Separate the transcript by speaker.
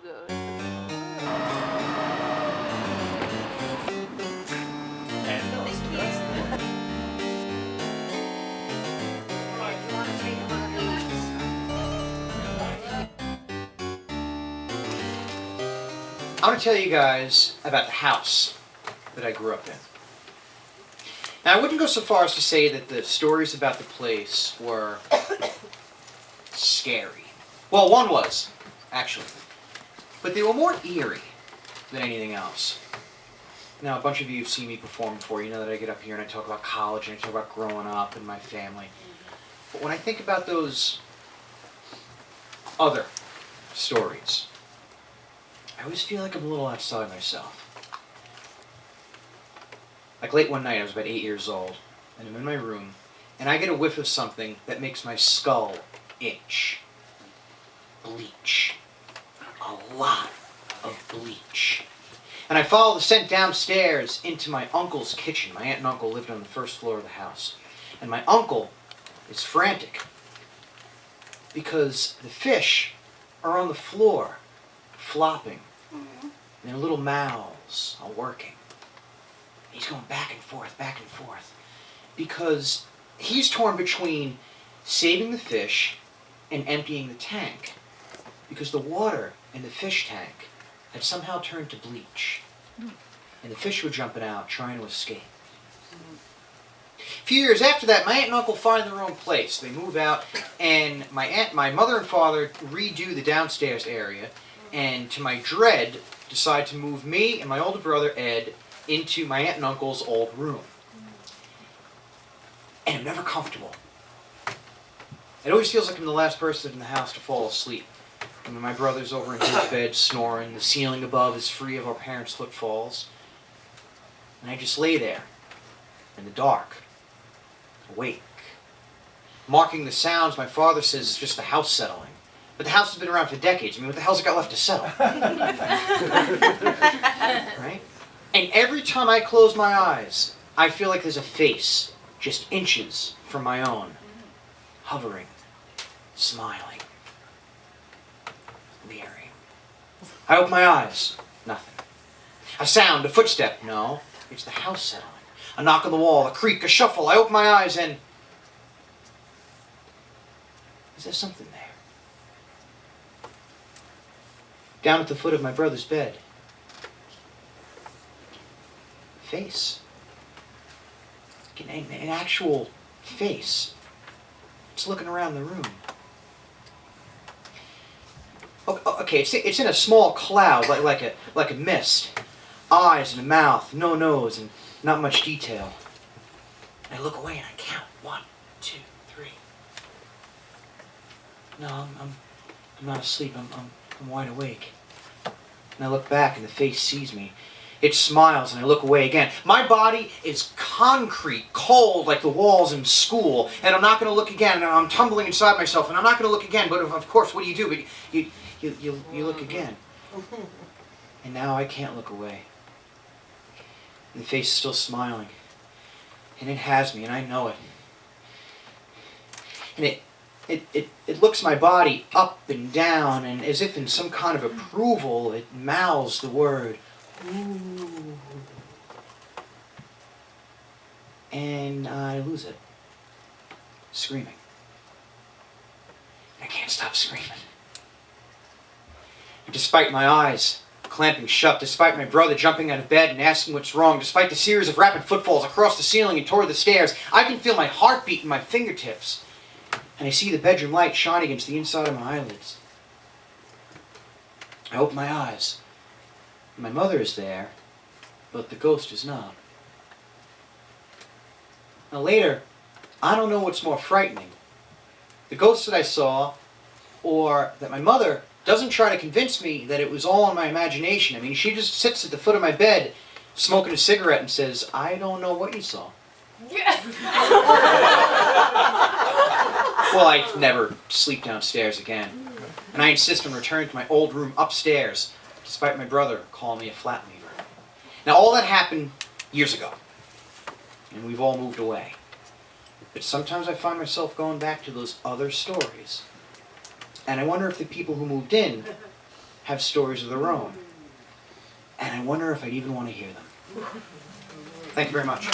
Speaker 1: good.
Speaker 2: I want to tell you guys about the house that I grew up in. Now, I wouldn't go so far as to say that the stories about the place were scary. Well, one was, actually. But they were more eerie than anything else. Now, a bunch of you have seen me perform before. You know that I get up here and I talk about college and I talk about growing up and my family. But when I think about those other stories, I always feel like I'm a little outside myself. Like late one night, I was about 8 years old, and I'm in my room, and I get a whiff of something that makes my skull itch. Bleach. A lot of bleach. And I follow the scent downstairs into my uncle's kitchen. My aunt and uncle lived on the first floor of the house. And my uncle is frantic because the fish are on the floor, flopping, and their little mouths are working. He's going back and forth, because he's torn between saving the fish and emptying the tank, because the water in the fish tank had somehow turned to bleach, and the fish were jumping out trying to escape. A few years after that, my aunt and uncle find their own place. They move out, and my mother and father redo the downstairs area, and to my dread, decide to move me and my older brother Ed into my aunt and uncle's old room. And I'm never comfortable. It always feels like I'm the last person in the house to fall asleep. And when my brother's over in his bed snoring, the ceiling above is free of our parents' footfalls. And I just lay there, in the dark, awake, marking the sounds my father says is just the house settling. But the house has been around for decades. I mean, what the hell's it got left to settle? Right? And every time I close my eyes, I feel like there's a face just inches from my own, hovering, smiling, leering. I open my eyes, nothing. A sound, a footstep, no, it's the house settling. A knock on the wall, a creak, a shuffle. I open my eyes and is there something there? Down at the foot of my brother's bed. Face. An actual face. It's looking around the room. Okay, it's in a small cloud, like a mist. Eyes and a mouth, no nose, and not much detail. And I look away and I count. 1, 2, 3. No, I'm not asleep. I'm wide awake. And I look back and the face sees me. It smiles and I look away again. My body is concrete, cold like the walls in school, and I'm not going to look again. And I'm tumbling inside myself, and I'm not going to look again. But of course, what do? But you look again. And now I can't look away. And the face is still smiling. And it has me, and I know it. And it looks my body up and down, and as if in some kind of approval, it mouths the word, ooh. And I lose it. Screaming. I can't stop screaming. And despite my eyes clamping shut, despite my brother jumping out of bed and asking what's wrong, despite the series of rapid footfalls across the ceiling and toward the stairs, I can feel my heartbeat in my fingertips. And I see the bedroom light shine against the inside of my eyelids. I open my eyes. My mother is there, but the ghost is not. Now later, I don't know what's more frightening. The ghost that I saw, or that my mother doesn't try to convince me that it was all in my imagination. I mean, she just sits at the foot of my bed, smoking a cigarette and says, I don't know what you saw. Well, I never sleep downstairs again. And I insist on returning to my old room upstairs, despite my brother calling me a flat lever. Now, all that happened years ago. And we've all moved away. But sometimes I find myself going back to those other stories. And I wonder if the people who moved in have stories of their own. And I wonder if I'd even want to hear them. Thank you very much.